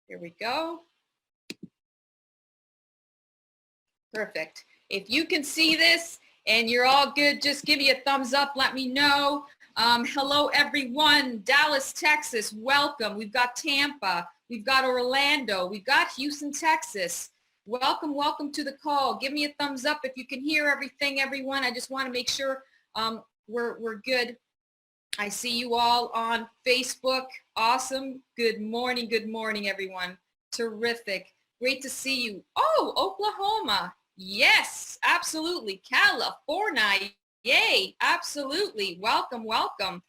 Here we go. Perfect. If you can see this and you're all good, just give me a thumbs up. Let me know. Hello, everyone. Dallas, Texas. Welcome. We've got Tampa. We've got Orlando. We've got Houston, Texas. Welcome, welcome to the call. Give me a thumbs up if you can hear everything, everyone. I just want to make sure we're good. I see you all on Facebook. Awesome. Good morning, everyone. Terrific. Great to see you. Oh, Oklahoma. Yes, absolutely. California. Yay, absolutely. Welcome, welcome.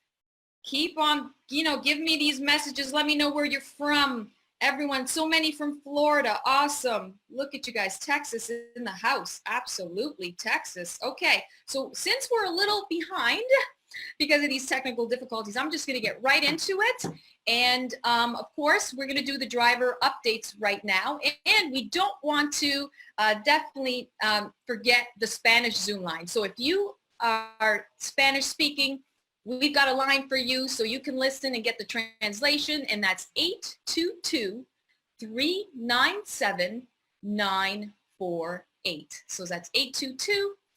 Keep on, give me these messages. Let me know where you're from. Everyone, so many from Florida. Awesome. Look at you guys. Texas in the house. Absolutely. Texas. Okay. So since we're a little behind because of these technical difficulties, I'm just going to get right into it. And of course, we're going to do the driver updates right now. And we don't want to definitely forget the Spanish Zoom line. So if you are Spanish speaking, we've got a line for you so you can listen and get the translation, and that's 822-397-948. So that's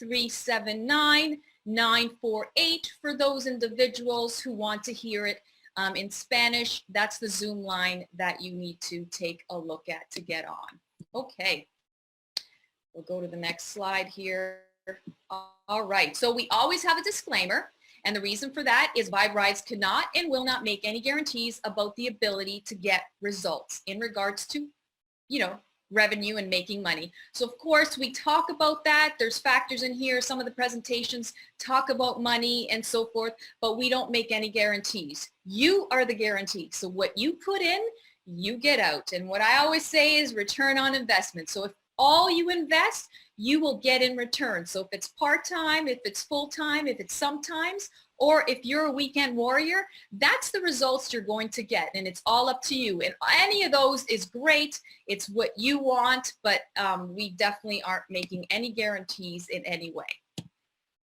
822-379-948 for those individuals who want to hear it in Spanish. That's the Zoom line that you need to take a look at to get on. Okay, we'll go to the next slide here. All right, so we always have a disclaimer. And the reason for that is Vibe Rides cannot and will not make any guarantees about the ability to get results in regards to, revenue and making money. So of course we talk about that. There's factors in here. Some of the presentations talk about money and so forth, but we don't make any guarantees. You are the guarantee. So what you put in, you get out. And what I always say is return on investment. So if all you invest, you will get in return. So if it's part-time, if it's full-time, if it's sometimes, or if you're a weekend warrior, that's the results you're going to get. And it's all up to you. And any of those is great. It's what you want, but we definitely aren't making any guarantees in any way.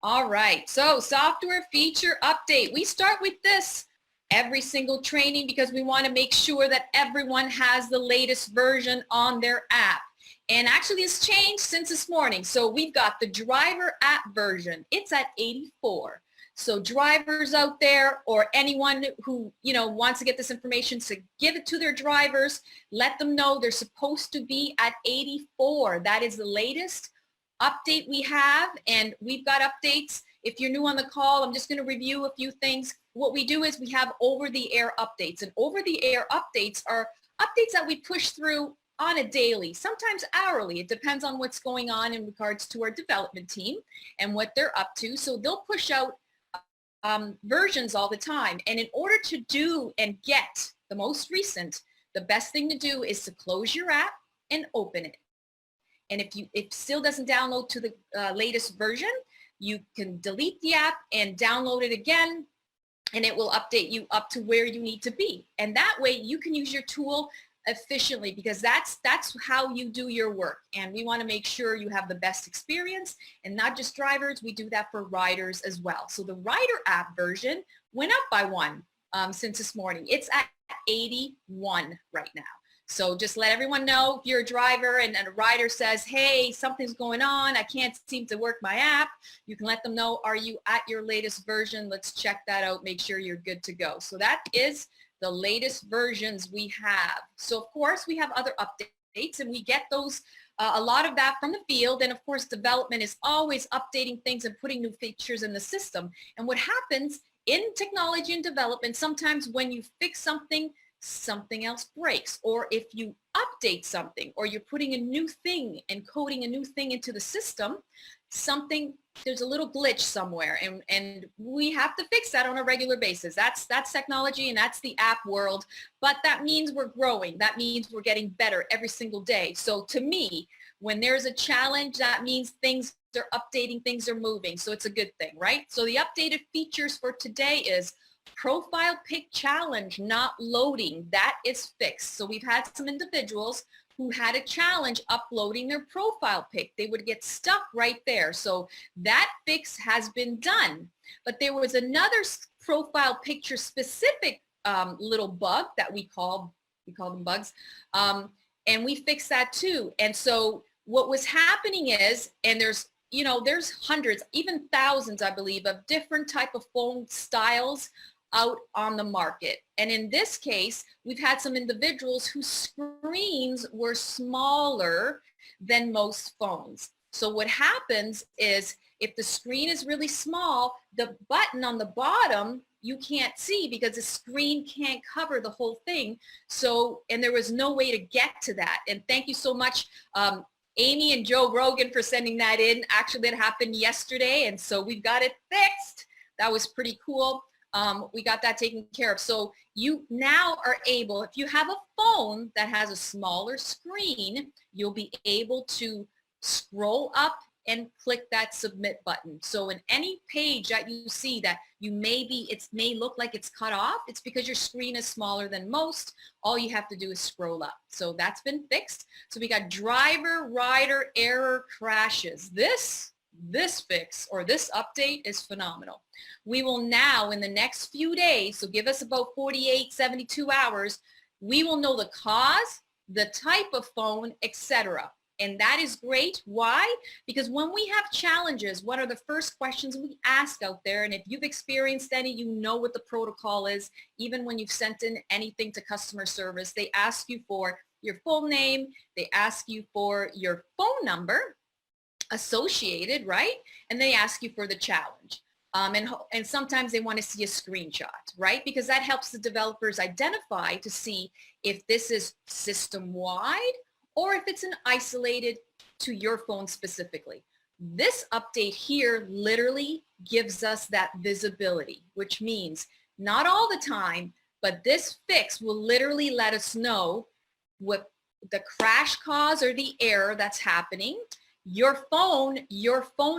All right, so software feature update. We start with this every single training because we want to make sure that everyone has the latest version on their app. And actually it's changed since this morning. So we've got the driver app version. It's at 84. So drivers out there or anyone who, wants to get this information, so give it to their drivers. Let them know they're supposed to be at 84. That is the latest update we have. And we've got updates. If you're new on the call, I'm just going to review a few things. What we do is we have over-the-air updates. And over-the-air updates are updates that we push through on a daily, sometimes hourly. It depends on what's going on in regards to our development team and what they're up to. So they'll push out versions all the time. And in order to do and get the most recent, the best thing to do is to close your app and open it. And if it still doesn't download to the latest version, you can delete the app and download it again, and it will update you up to where you need to be. And that way you can use your tool efficiently, because that's how you do your work. And we want to make sure you have the best experience, and not just drivers. We do that for riders as well. So the rider app version went up by one since this morning. It's at 81 right now. So just let everyone know if you're a driver and a rider says, hey, something's going on, I can't seem to work my app. You can let them know, are you at your latest version? Let's check that out, make sure you're good to go. So that is the latest versions we have. So of course we have other updates, and we get those, a lot of that from the field. And of course development is always updating things and putting new features in the system. And what happens in technology and development, sometimes when you fix something, something else breaks. Or if you update something, or you're putting a new thing and coding a new thing into the system, there's a little glitch somewhere, and we have to fix that on a regular basis. That's technology, and that's the app world. But that means we're growing. That means we're getting better every single day. So to me, when there's a challenge, that means things are updating, things are moving. So it's a good thing, right? So the updated features for today is profile pic challenge not loading. That is fixed. So we've had some individuals who had a challenge uploading their profile pic. They would get stuck right there. So that fix has been done. But there was another profile picture specific little bug that we call We call them bugs. And we fixed that too. And so what was happening is, and there's hundreds, even thousands, I believe, of different type of phone styles out on the market. And in this case, we've had some individuals whose screens were smaller than most phones. So what happens is, if the screen is really small, the button on the bottom you can't see because the screen can't cover the whole thing. So, and there was no way to get to that. And thank you so much, Amy and Joe Rogan, for sending that in. Actually, that happened yesterday, and so we've got it fixed. That was pretty cool. We got that taken care of. So you now are able, if you have a phone that has a smaller screen, you'll be able to scroll up and click that submit button. So in any page that you see that it may look like it's cut off, it's because your screen is smaller than most. All you have to do is scroll up. So that's been fixed. So we got driver rider error crashes. This fix, or this update, is phenomenal. We will now, in the next few days, so give us about 48, 72 hours, we will know the cause, the type of phone, etc. And that is great. Why? Because when we have challenges, what are the first questions we ask out there? And if you've experienced any, you know what the protocol is. Even when you've sent in anything to customer service, they ask you for your full name. They ask you for your phone number associated, right? And they ask you for the challenge. And sometimes they want to see a screenshot, right? Because that helps the developers identify to see if this is system-wide or if it's an isolated to your phone specifically. This update here literally gives us that visibility, which means not all the time, but this fix will literally let us know what the crash cause or the error that's happening, your phone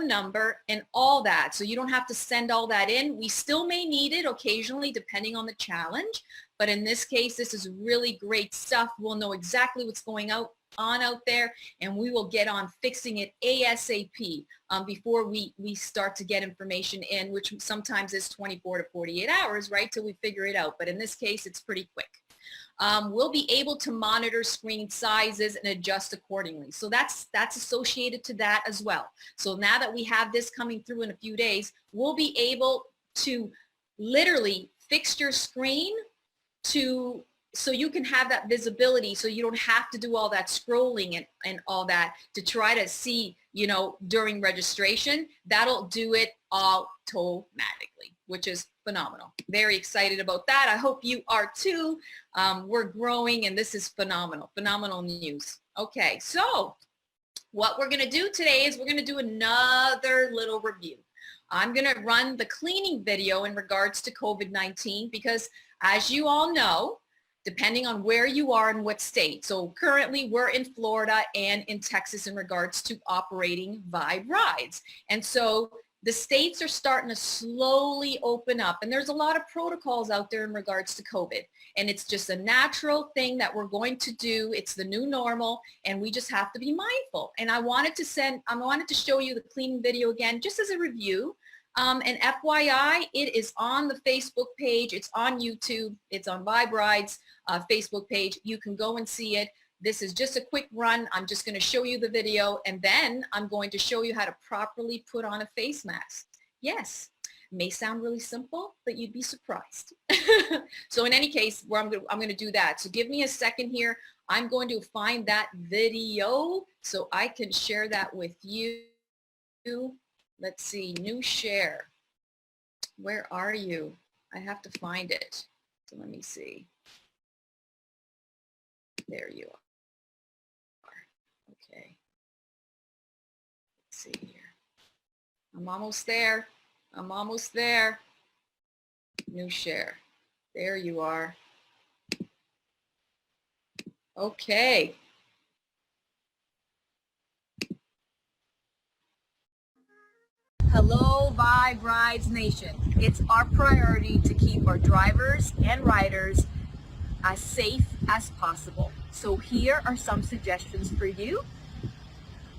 number, and all that. So you don't have to send all that in. We still may need it occasionally depending on the challenge, but in this case, this is really great stuff. We'll know exactly what's going on out there, and we will get on fixing it ASAP before we start to get information in, which sometimes is 24 to 48 hours, right, till we figure it out. But in this case, it's pretty quick. We'll be able to monitor screen sizes and adjust accordingly. So that's associated to that as well. So now that we have this coming through in a few days, we'll be able to literally fix your screen so you can have that visibility, so you don't have to do all that scrolling and all that to try to see, during registration. That'll do it automatically, which is phenomenal. Very excited about that. I hope you are too. We're growing, and this is phenomenal news. Okay, so what we're going to do today is we're going to do another little review. I'm going to run the cleaning video in regards to COVID-19 because, as you all know, depending on where you are and what state. So currently we're in Florida and in Texas in regards to operating Vibe rides. And so the states are starting to slowly open up, and there's a lot of protocols out there in regards to COVID. And it's just a natural thing that we're going to do. It's the new normal, and we just have to be mindful. And I wanted to show you the cleaning video again, just as a review. And FYI, it is on the Facebook page. It's on YouTube. It's on Vibe Rides Facebook page. You can go and see it. This is just a quick run. I'm just going to show you the video, and then I'm going to show you how to properly put on a face mask. Yes, may sound really simple, but you'd be surprised. So in any case, I'm going to do that. So give me a second here. I'm going to find that video so I can share that with you. Let's see, new share. Where are you? I have to find it. So let me see. There you are. Okay. Let's see here. I'm almost there. I'm almost there. New share. There you are. Okay. Hello, Vibe Rides Nation. It's our priority to keep our drivers and riders as safe as possible. So here are some suggestions for you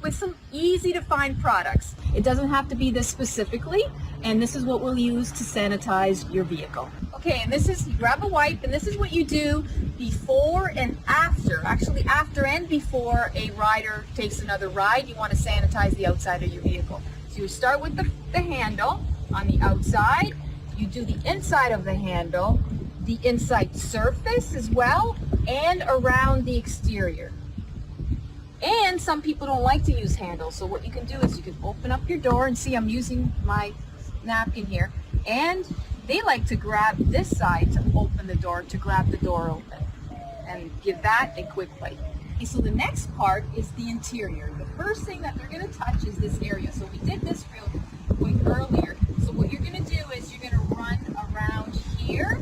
with some easy to find products. It doesn't have to be this specifically, and this is what we'll use to sanitize your vehicle. Okay, and this is, you grab a wipe, and this is what you do before and after. Actually, after and before a rider takes another ride, you want to sanitize the outside of your vehicle. So you start with the handle on the outside. You do the inside of the handle, the inside surface as well, and around the exterior. And some people don't like to use handles, so what you can do is you can open up your door, and see I'm using my napkin here, and they like to grab this side to open the door, to grab the door open, and give that a quick wipe. Okay, so the next part is the interior. The first thing that they're going to touch is this area. So we did this real quick earlier. So what you're going to do is you're going to run around here,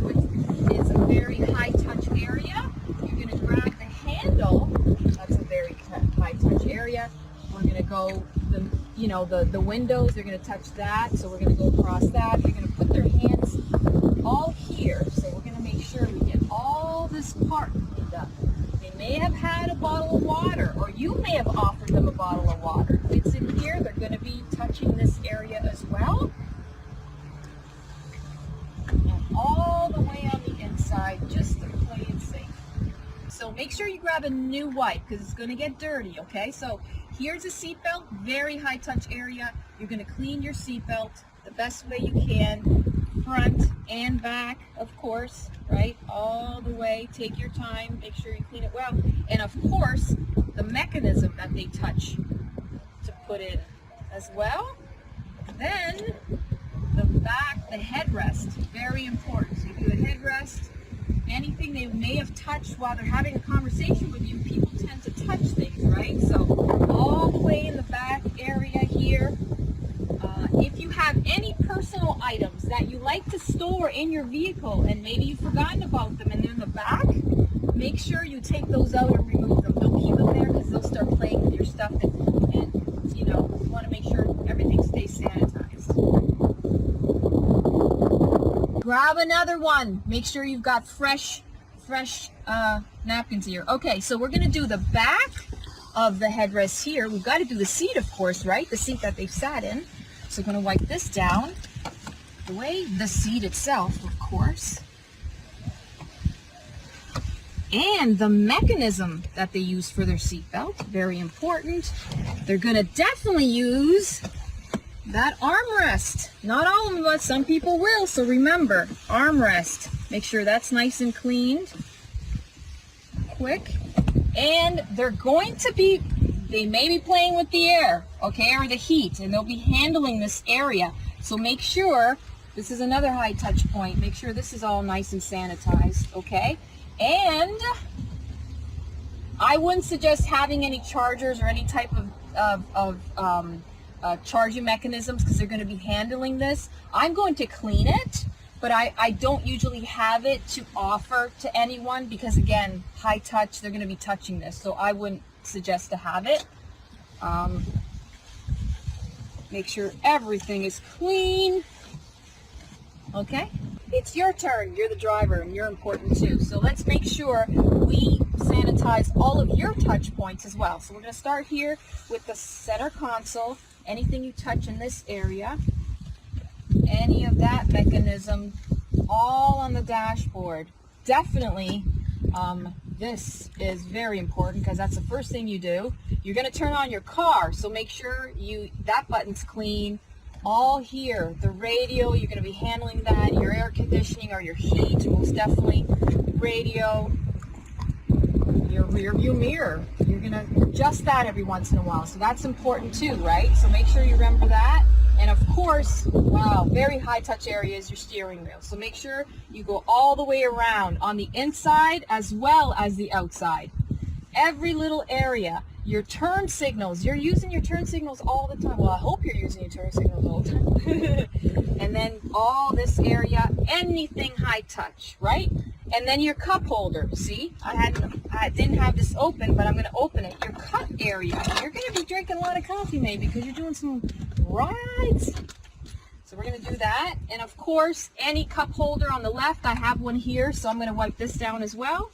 which is a very high touch area. You're going to grab the handle. That's a very high touch area. We're going to go, the windows, they're going to touch that. So we're going to go across that. They're going to put their hands all here. So we're going to make sure we get all this part cleaned up. They may have had a bottle of water, or you may have offered them a bottle of water. If it's in here, they're going to be touching this area as well. And all the way on the inside, just to play it safe. So make sure you grab a new wipe, because it's going to get dirty, okay? So here's a seatbelt, very high touch area. You're going to clean your seatbelt the best way you can, front and back, of course, right? All the way, take your time, make sure you clean it well. And of course, the mechanism that they touch to put in as well. Then the back, the headrest, very important. So you do a headrest. Anything they may have touched while they're having a conversation with you, people tend to touch things, right? So all the way in the back area here. If you have any personal items that you like to store in your vehicle, and maybe you've forgotten about them and they're in the back, make sure you take those out and remove them. Don't keep them there, because they'll start playing with your stuff, and you want to make sure everything stays sanitized. Grab another one. Make sure you've got fresh napkins here. Okay, so we're going to do the back of the headrest here. We've got to do the seat, of course, right? The seat that they've sat in. So we're going to wipe this down. The seat itself, of course. And the mechanism that they use for their seatbelt, very important. They're going to definitely use that armrest. Not all of them, but some people will. So remember, armrest. Make sure that's nice and cleaned. Quick. And they're going to be, they may be playing with the air, okay, or the heat, and they'll be handling this area. So make sure, this is another high touch point, make sure this is all nice and sanitized, okay? And I wouldn't suggest having any chargers or any type of charging mechanisms, because they're going to be handling this. I'm going to clean it, but I don't usually have it to offer to anyone, because again, high touch, they're going to be touching this, so I wouldn't suggest to have it. Make sure everything is clean. Okay, it's your turn. You're the driver, and you're important too. So let's make sure we sanitize all of your touch points as well. So we're going to start here with the center console. Anything you touch in this area, any of that mechanism, all on the dashboard. Definitely, this is very important, because that's the first thing you do. You're going to turn on your car, so make sure that button's clean. All here, the radio, you're going to be handling that, your air conditioning or your heat, most definitely, radio, your rear view mirror. You're going to adjust that every once in a while, so that's important too, right? So make sure you remember that. And of course, wow, very high touch area is your steering wheel. So make sure you go all the way around on the inside as well as the outside. Every little area. Your turn signals, you're using your turn signals all the time. Well, I hope you're using your turn signals all the time. And then all this area, anything high touch, right? And then your cup holder. See, I didn't have this open, but I'm going to open it. Your cup area. You're going to be drinking a lot of coffee maybe, because you're doing some rides. So we're going to do that. And of course, any cup holder on the left, I have one here, so I'm going to wipe this down as well.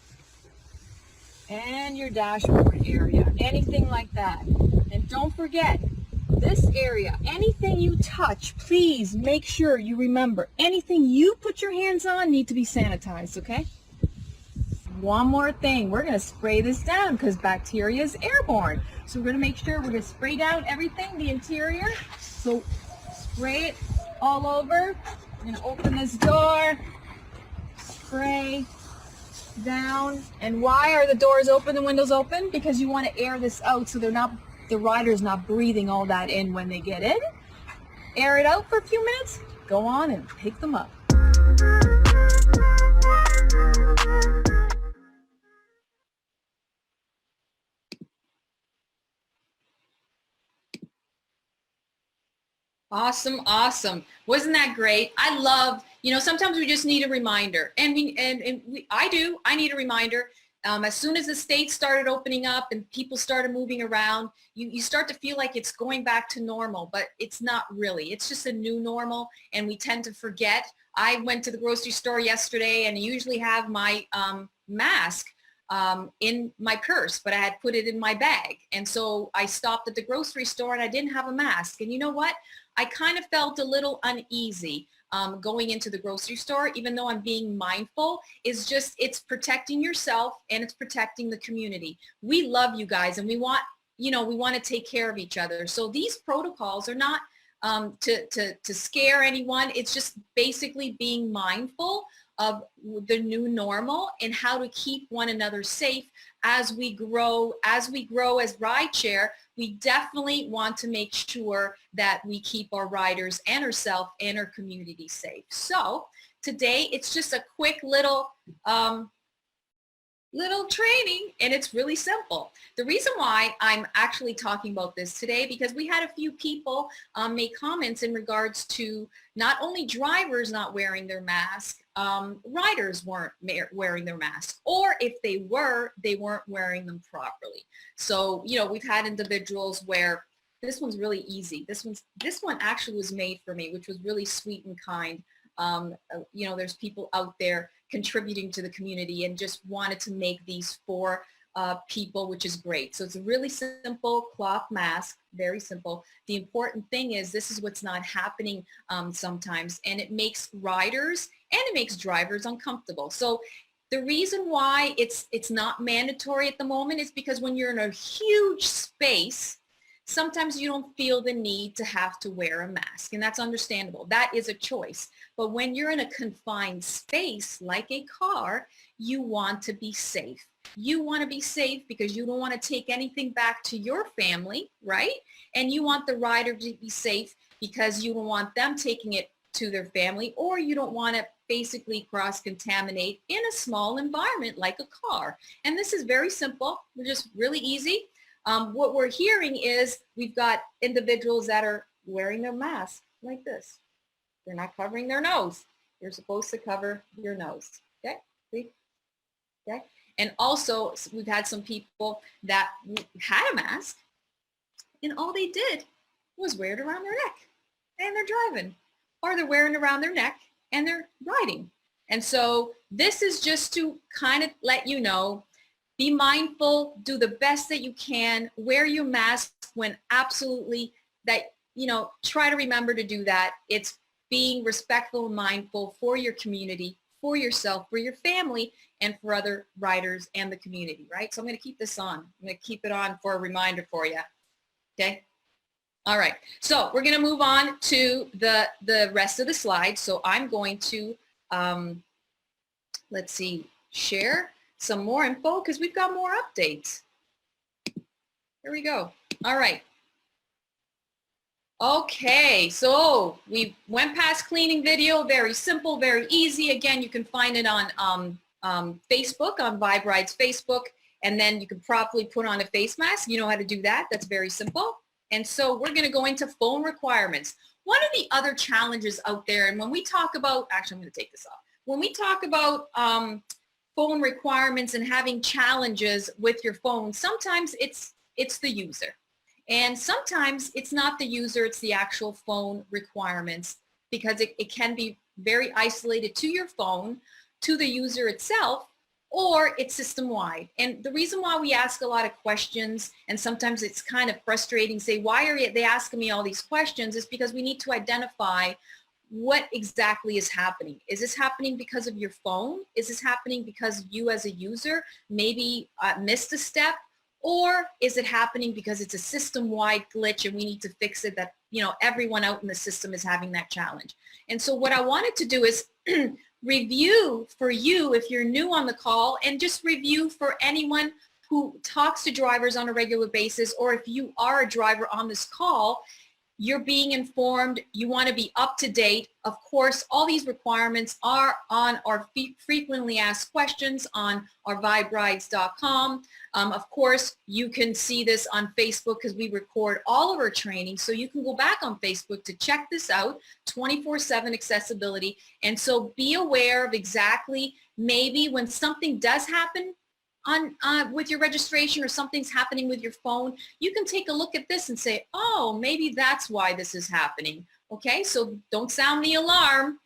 And your dashboard area, anything like that. And don't forget, this area, anything you touch, please make sure you remember, anything you put your hands on need to be sanitized, okay? One more thing, we're going to spray this down because bacteria is airborne. So we're going to make sure we're going to spray down everything, the interior. So spray it all over. I'm going to open this door, spray down. And why are the doors open and windows open? Because you want to air this out so the rider's not breathing all that in when they get in. Air it out for a few minutes, go on and pick them up. Awesome, awesome. Wasn't that great? I love, sometimes we just need a reminder. And I need a reminder. As soon as the states started opening up and people started moving around, you start to feel like it's going back to normal, but it's not really. It's just a new normal, and we tend to forget. I went to the grocery store yesterday and I usually have my mask in my purse, but I had put it in my bag. And so I stopped at the grocery store and I didn't have a mask. And you know what? I kind of felt a little uneasy going into the grocery store, even though I'm being mindful. It's protecting yourself and it's protecting the community. We love you guys and we want to take care of each other. So these protocols are not to scare anyone. It's just basically being mindful of the new normal and how to keep one another safe as we grow as Rideshare. We definitely want to make sure that we keep our riders and ourselves and our community safe. So today it's just a quick little training, and it's really simple. The reason why I'm actually talking about this today, because we had a few people make comments in regards to not only drivers not wearing their mask, riders weren't wearing their masks, or if they weren't wearing them properly. So, we've had individuals where this one's really easy. This one actually was made for me, which was really sweet and kind. There's people out there contributing to the community and just wanted to make these for people, which is great. So it's a really simple cloth mask, very simple. The important thing is this is what's not happening sometimes, and it makes riders and it makes drivers uncomfortable. So the reason why it's not mandatory at the moment is because when you're in a huge space, sometimes you don't feel the need to have to wear a mask, and that's understandable. That is a choice. But when you're in a confined space like a car, you want to be safe. You want to be safe because you don't want to take anything back to your family, right? And you want the rider to be safe because you don't want them taking it to their family, or you don't want to basically cross-contaminate in a small environment like a car. And this is very simple. We're just really easy. What we're hearing is we've got individuals that are wearing their mask like this. They're not covering their nose. You're supposed to cover your nose. Okay? See? Okay? And also, we've had some people that had a mask, and all they did was wear it around their neck, and they're driving. Or they're wearing it around their neck, and they're riding. And so this is just to kind of let you know, be mindful, do the best that you can, wear your mask when absolutely try to remember to do that. It's being respectful and mindful for your community, for yourself, for your family, and for other riders and the community, right? So I'm going to keep this on. I'm going to keep it on for a reminder for you, okay? All right, so we're going to move on to the rest of the slides. So I'm going to, let's see, share some more info because we've got more updates. Here we go. All right. Okay, so we went past cleaning video, very simple, very easy. Again, you can find it on Facebook, on Vibe Ride's Facebook, and then you can properly put on a face mask. You know how to do that. That's very simple. And so we're going to go into phone requirements. One of the other challenges out there, and when we talk about, actually I'm going to take this off. When we talk about phone requirements and having challenges with your phone, sometimes it's the user. And sometimes it's not the user, it's the actual phone requirements, because it can be very isolated to your phone, to the user itself, or it's system-wide. And the reason why we ask a lot of questions, and sometimes it's kind of frustrating, say, why are they asking me all these questions, is because we need to identify what exactly is happening. Is this happening because of your phone? Is this happening because you as a user maybe missed a step? Or is it happening because it's a system-wide glitch and we need to fix it, that, you know, everyone out in the system is having that challenge? And so what I wanted to do is review for you if you're new on the call, and just review for anyone who talks to drivers on a regular basis, or if you are a driver on this call, you're being informed, you want to be up to date. Of course, all these requirements are on our frequently asked questions on our viberides.com. Of course, you can see this on Facebook because we record all of our training. So you can go back on Facebook to check this out, 24/7 accessibility. And so be aware of exactly, maybe when something does happen with your registration, or something's happening with your phone, you can take a look at this and say, oh, maybe that's why this is happening. Okay, so don't sound the alarm.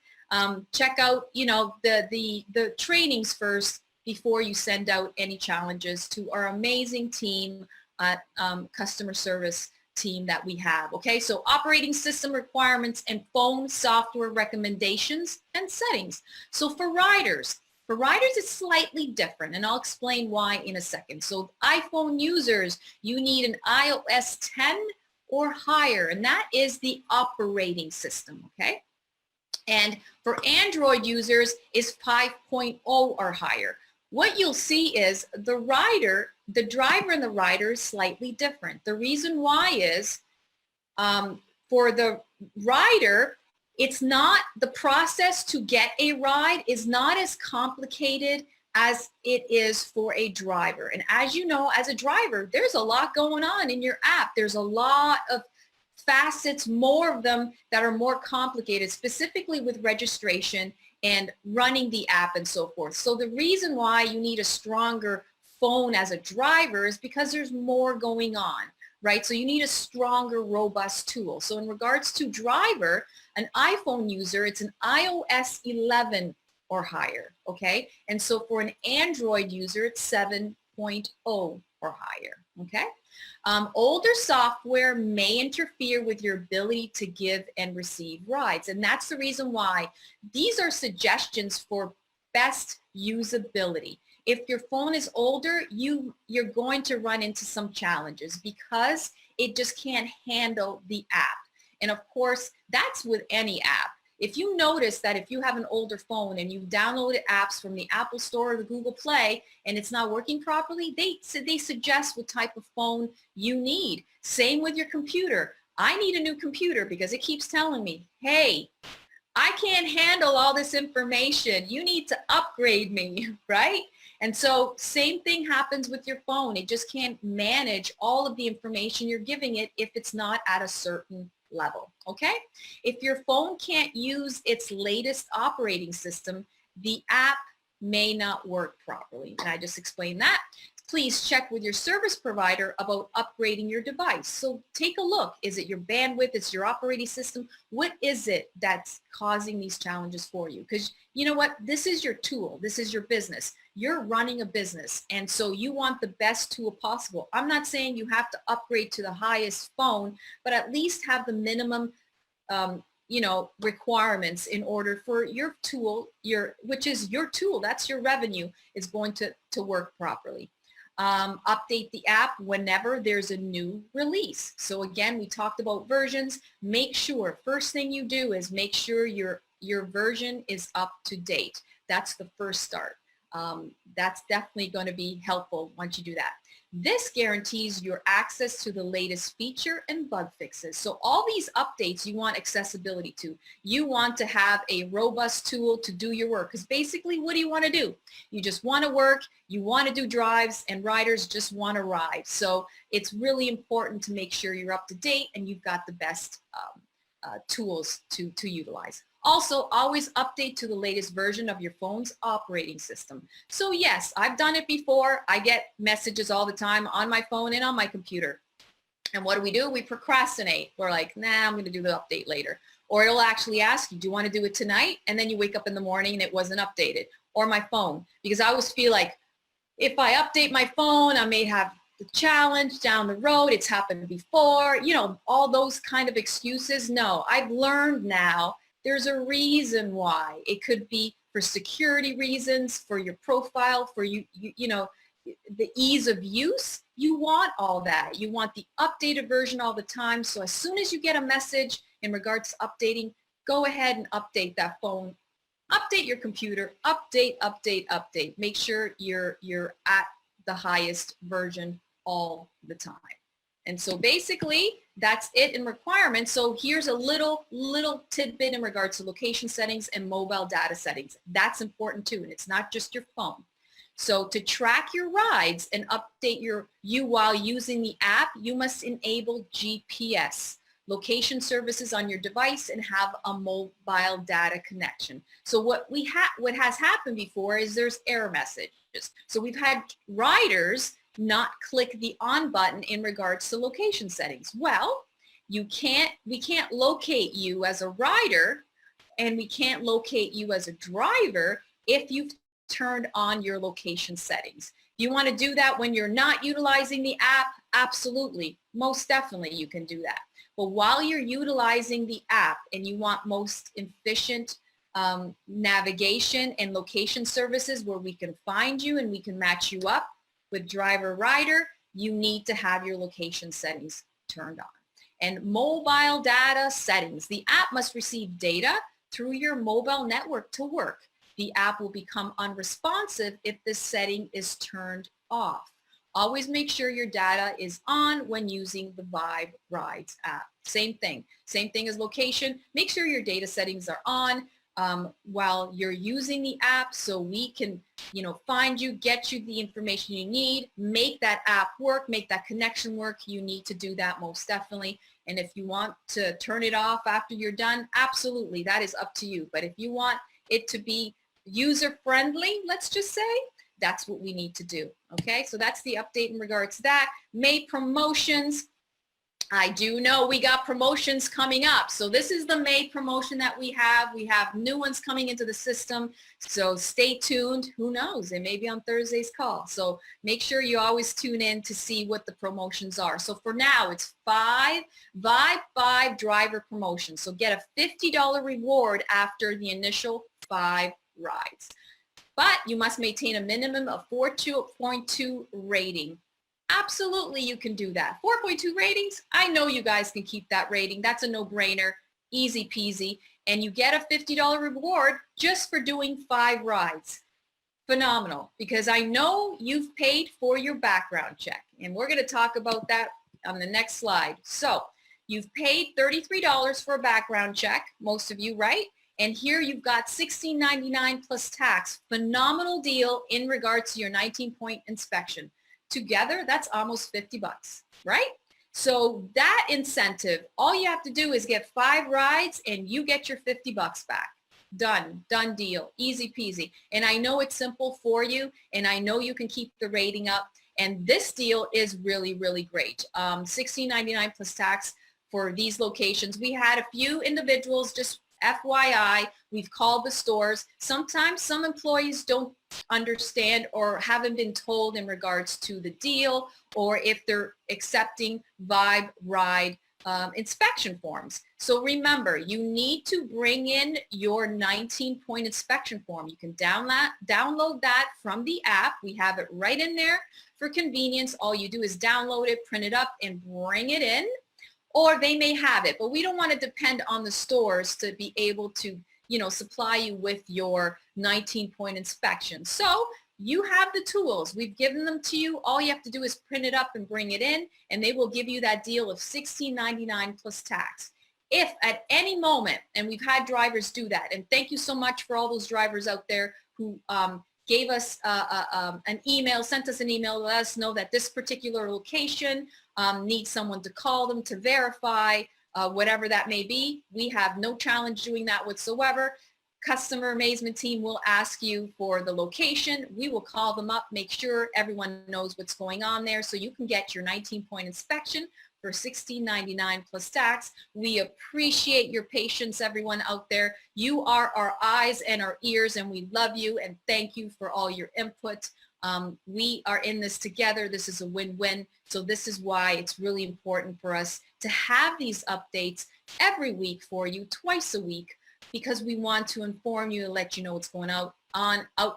Check out, you know, the trainings first before you send out any challenges to our amazing team, customer service team that we have. Okay, so operating system requirements and phone software recommendations and settings. So for riders, it's slightly different, and I'll explain why in a second. So iPhone users, you need an iOS 10 or higher, and that is the operating system, okay? And for Android users is 5.0 or higher. What you'll see is the driver and the rider is slightly different. The reason why is for the rider, it's not, the process to get a ride is not as complicated as it is for a driver. And as you know, as a driver, there's a lot going on in your app. There's a lot of facets, more of them that are more complicated, specifically with registration and running the app and so forth. So the reason why you need a stronger phone as a driver is because there's more going on, right? So you need a stronger, robust tool. So in regards to driver, an iPhone user, it's an iOS 11 or higher, okay? And so for an Android user, it's 7.0 or higher, okay? Older software may interfere with your ability to give and receive rides. And that's the reason why these are suggestions for best usability. If your phone is older, you're going to run into some challenges because it just can't handle the app. And of course, that's with any app. If you notice that if you have an older phone and you've downloaded apps from the Apple Store or the Google Play and it's not working properly, they suggest what type of phone you need. Same with your computer. I need a new computer because it keeps telling me, hey, I can't handle all this information. You need to upgrade me, right? And so same thing happens with your phone. It just can't manage all of the information you're giving it if it's not at a certain level, okay? If your phone can't use its latest operating system, the app may not work properly. And I just explained that. Please check with your service provider about upgrading your device. So take a look. Is it your bandwidth? Is it your operating system? What is it that's causing these challenges for you? Because you know what? This is your tool. This is your business. You're running a business, and so you want the best tool possible. I'm not saying you have to upgrade to the highest phone, but at least have the minimum requirements in order for your tool, which is your tool, that's your revenue, is going to work properly. Update the app whenever there's a new release. So again, we talked about versions. Make sure, first thing you do is make sure your version is up to date. That's the first start. That's definitely going to be helpful once you do that. This guarantees your access to the latest feature and bug fixes. So all these updates you want accessibility to. You want to have a robust tool to do your work, because basically what do you want to do? You just want to work, you want to do drives, and riders just want to ride. So it's really important to make sure you're up to date and you've got the best tools to utilize. Also, always update to the latest version of your phone's operating system. So yes, I've done it before. I get messages all the time on my phone and on my computer. And what do? We procrastinate. We're like, nah, I'm going to do the update later. Or it'll actually ask you, do you want to do it tonight? And then you wake up in the morning and it wasn't updated. Or my phone, because I always feel like if I update my phone, I may have the challenge down the road. It's happened before, you know, all those kind of excuses. No, I've learned now there's a reason why. It could be for security reasons, for your profile, for you know, the ease of use. You want all that. You want the updated version all the time. So as soon as you get a message in regards to updating, go ahead and update that phone. Update your computer, update. Make sure you're at the highest version all the time. And so basically that's it in requirements. So here's a little tidbit in regards to location settings and mobile data settings. That's important too, and it's not just your phone. So to track your rides and update you while using the app, you must enable GPS. Location services on your device and have a mobile data connection. So what has happened before is there's error messages. So we've had riders not click the on button in regards to location settings. Well, we can't locate you as a rider and we can't locate you as a driver if you've turned on your location settings. Do you want to do that when you're not utilizing the app? Absolutely. Most definitely you can do that. But while you're utilizing the app and you want most efficient navigation and location services where we can find you and we can match you up with driver rider, you need to have your location settings turned on. And mobile data settings. The app must receive data through your mobile network to work. The app will become unresponsive if this setting is turned off. Always make sure your data is on when using the Vibe Rides app. Same thing as location. Make sure your data settings are on while you're using the app so we can, you know, find you, get you the information you need, make that app work, make that connection work. You need to do that most definitely. And if you want to turn it off after you're done, absolutely, that is up to you. But if you want it to be user-friendly, let's just say, that's what we need to do. Okay, so that's the update in regards to that. May promotions. I do know we got promotions coming up. So this is the May promotion that we have. We have new ones coming into the system. So stay tuned. Who knows? It may be on Thursday's call. So make sure you always tune in to see what the promotions are. So for now, it's 5 driver promotions. So get a $50 reward after the initial 5 rides. But you must maintain a minimum of 4.2 rating. Absolutely, you can do that. 4.2 ratings, I know you guys can keep that rating. That's a no-brainer, easy peasy. And you get a $50 reward just for doing 5 rides. Phenomenal, because I know you've paid for your background check. And we're going to talk about that on the next slide. So you've paid $33 for a background check, most of you, right? And here you've got $16.99 plus tax. Phenomenal deal in regards to your 19-point inspection. Together, that's almost 50 bucks, right? So that incentive, all you have to do is get 5 rides and you get your 50 bucks back. Done deal, easy peasy. And I know it's simple for you and I know you can keep the rating up. And this deal is really, really great. $16.99 plus tax for these locations. We had a few individuals, just FYI, we've called the stores. Sometimes some employees don't understand or haven't been told in regards to the deal or if they're accepting Vibe Ride inspection forms. So remember, you need to bring in your 19-point inspection form. You can download that from the app. We have it right in there for convenience. All you do is download it, print it up, and bring it in. Or they may have it, but we don't want to depend on the stores to be able to, you know, supply you with your 19-point inspection. So you have the tools. We've given them to you. All you have to do is print it up and bring it in, and they will give you that deal of $16.99 plus tax. If at any moment, and we've had drivers do that, and thank you so much for all those drivers out there who gave us an email, sent us an email, let us know that this particular location needs someone to call them to verify whatever that may be. We have no challenge doing that whatsoever. customer amazement team will ask you for the location. We will call them up, make sure everyone knows what's going on there so you can get your 19-point inspection for $16.99 plus tax. We appreciate your patience, everyone out there. You are our eyes and our ears, and we love you and thank you for all your input. We are in this together. This is a win-win. So this is why it's really important for us to have these updates every week for you, twice a week, because we want to inform you and let you know what's going out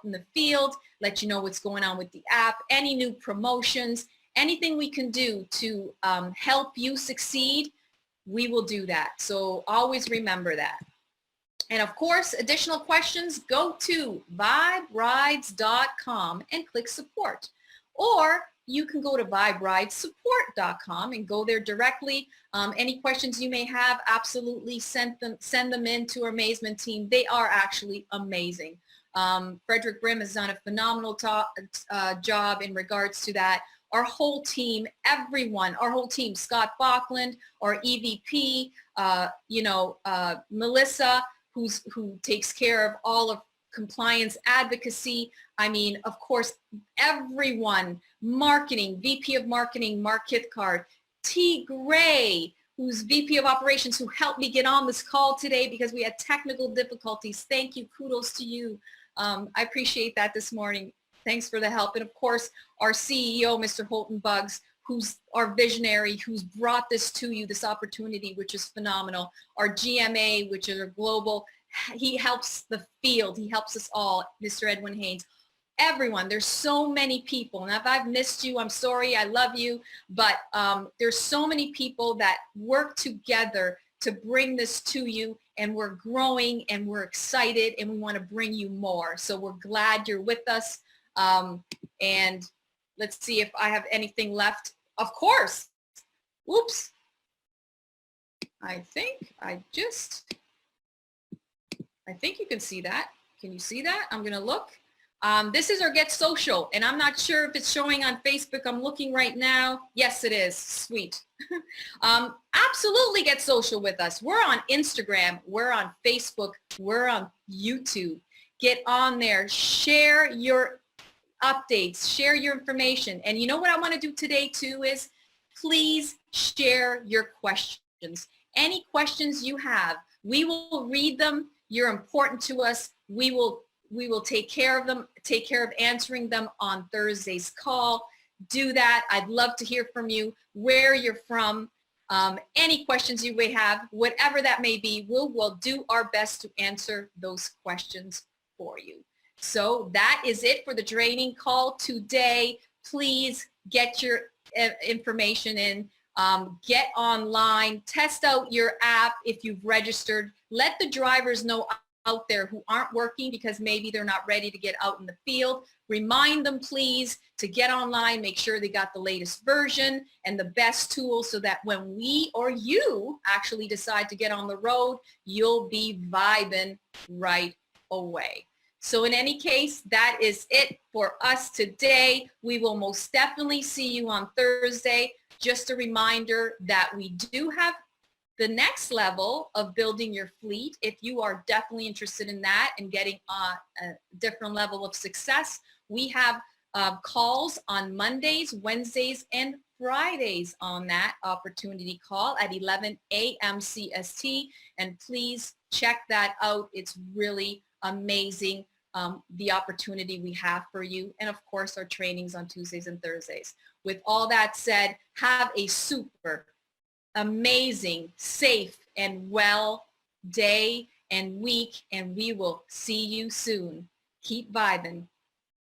in the field, let you know what's going on with the app, any new promotions, anything we can do to help you succeed, we will do that. So always remember that. And of course, additional questions, go to viberides.com and click support. Or you can go to viberidesupport.com and go there directly. Any questions you may have, absolutely send them in to our amazement team. They are actually amazing. Frederick Brim has done a phenomenal job in regards to that. Our whole team, everyone, our whole team, Scott Bachland, our EVP, Melissa, who takes care of all of compliance advocacy. I mean, of course, everyone, marketing, VP of Marketing, Mark Kithcard, T. Gray, who's VP of Operations, who helped me get on this call today because we had technical difficulties. Thank you. Kudos to you. I appreciate that this morning. Thanks for the help. And of course, our CEO, Mr. Holton Buggs, who's our visionary, who's brought this to you, this opportunity, which is phenomenal. Our GMA, which is our global, he helps the field. He helps us all, Mr. Edwin Haynes. Everyone, there's so many people. And if I've missed you, I'm sorry, I love you. But there's so many people that work together to bring this to you. And we're growing and we're excited and we want to bring you more. So we're glad you're with us. And let's see if I have anything left. Of course. Oops. I think you can see that. Can you see that? I'm going to look. This is our Get Social, and I'm not sure if it's showing on Facebook. I'm looking right now. Yes, it is. Sweet. Absolutely get social with us. We're on Instagram. We're on Facebook. We're on YouTube. Get on there. Share your updates. Share your information. And you know what I want to do today too is please share your questions. Any questions you have, we will read them. You're important to us. We will take care of them, take care of answering them on Thursday's call. Do that. I'd love to hear from you, where you're from, any questions you may have, whatever that may be, we'll do our best to answer those questions for you. So that is it for the training call today. Please get your information in. Get online, test out your app if you've registered. Let the drivers know out there who aren't working because maybe they're not ready to get out in the field. Remind them, please, to get online, make sure they got the latest version and the best tools so that when we or you actually decide to get on the road, you'll be vibing right away. So in any case, that is it for us today. We will most definitely see you on Thursday. Just a reminder that we do have the next level of building your fleet. If you are definitely interested in that and getting a different level of success, we have calls on Mondays, Wednesdays, and Fridays on that opportunity call at 11 a.m. CST. And please check that out. It's really amazing, the opportunity we have for you. And of course, our trainings on Tuesdays and Thursdays. With all that said, have a super amazing, safe, and well day and week, and we will see you soon. Keep vibing.